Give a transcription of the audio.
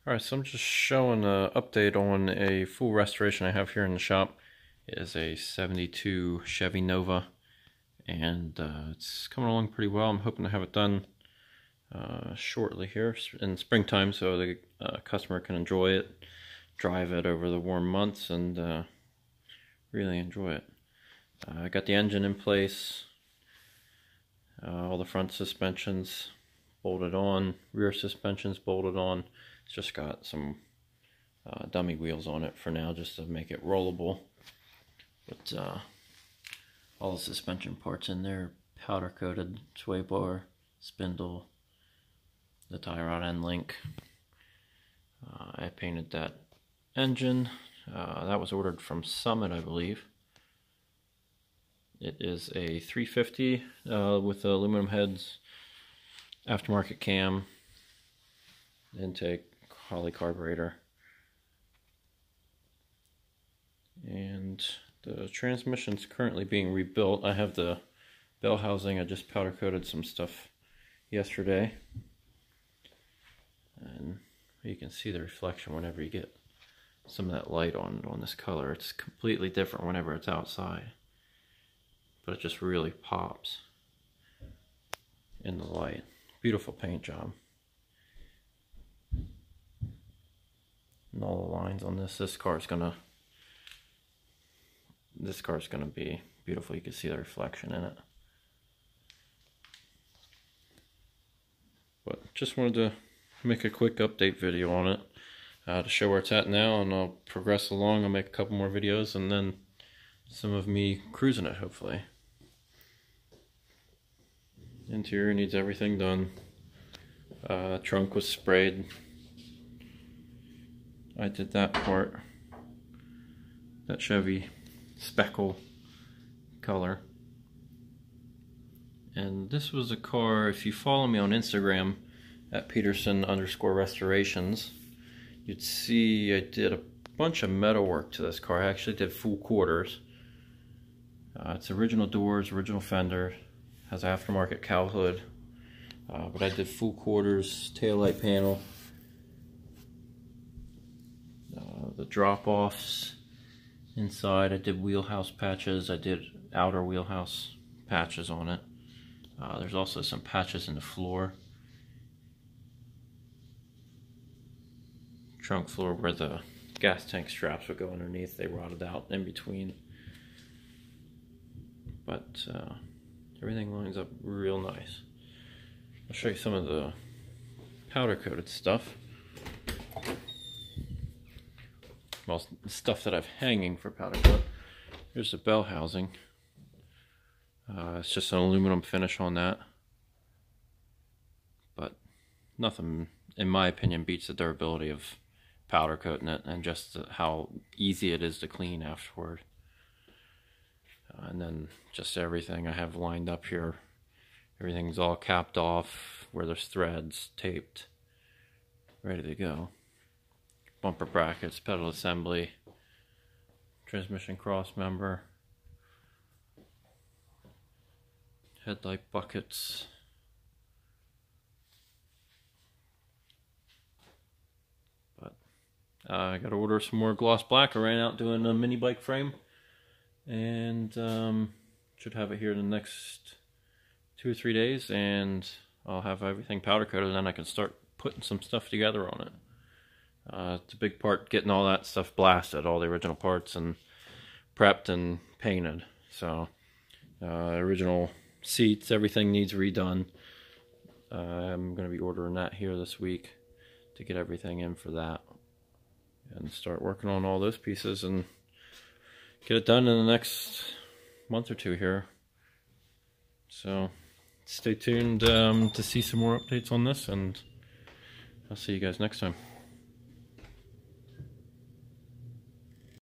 Alright, so I'm just showing an update on a full restoration I have here in the shop. It is a 72 Chevy Nova, and it's coming along pretty well. I'm hoping to have it done shortly here in springtime so the customer can enjoy it, drive it over the warm months, and really enjoy it. I got the engine in place, all the front suspensions bolted on, rear suspensions bolted on. It's just got some dummy wheels on it for now just to make it rollable. But all the suspension parts in there, powder coated, sway bar, spindle, the tie rod end link. I painted that engine. That was ordered from Summit, I believe. It is a 350 with aluminum heads, aftermarket cam, intake, Holley carburetor, and the transmission's currently being rebuilt. I have the bell housing. I just powder coated some stuff yesterday, and you can see the reflection whenever you get some of that light on this color. It's completely different whenever it's outside, but it just really pops in the light. Beautiful paint job. And all the lines on this car's gonna be beautiful. You can see the reflection in it. But just wanted to make a quick update video on it to show where it's at now, and I'll progress along. I'll make a couple more videos and then some of me cruising it, hopefully. Interior needs everything done. Trunk was sprayed. I did that part, that Chevy speckle color. And this was a car, if you follow me on Instagram at Peterson_restorations, you'd see I did a bunch of metal work to this car. I actually did full quarters. It's original doors, original fender, has aftermarket cowl hood, but I did full quarters, taillight panel, the drop-offs inside. I did wheelhouse patches. I did outer wheelhouse patches on it. There's also some patches in the floor. Trunk floor where the gas tank straps would go underneath, they rotted out in between. But everything lines up real nice. I'll show you some of the powder coated stuff. Well, stuff that I've hanging for powder coat. Here's the bell housing. It's just an aluminum finish on that, but nothing, in my opinion, beats the durability of powder coating it and just how easy it is to clean afterward. And then just everything I have lined up here, everything's all capped off where there's threads, taped, ready to go. Bumper brackets, pedal assembly, transmission cross member, headlight buckets, but I gotta order some more gloss black. I ran out doing a mini bike frame, and should have it here in the next 2 or 3 days, and I'll have everything powder coated, and then I can start putting some stuff together on it. It's a big part getting all that stuff blasted, all the original parts, and prepped and painted. So original seats, everything needs redone. I'm going to be ordering that here this week to get everything in for that and start working on all those pieces and get it done in the next month or two here. So stay tuned to see some more updates on this, and I'll see you guys next time.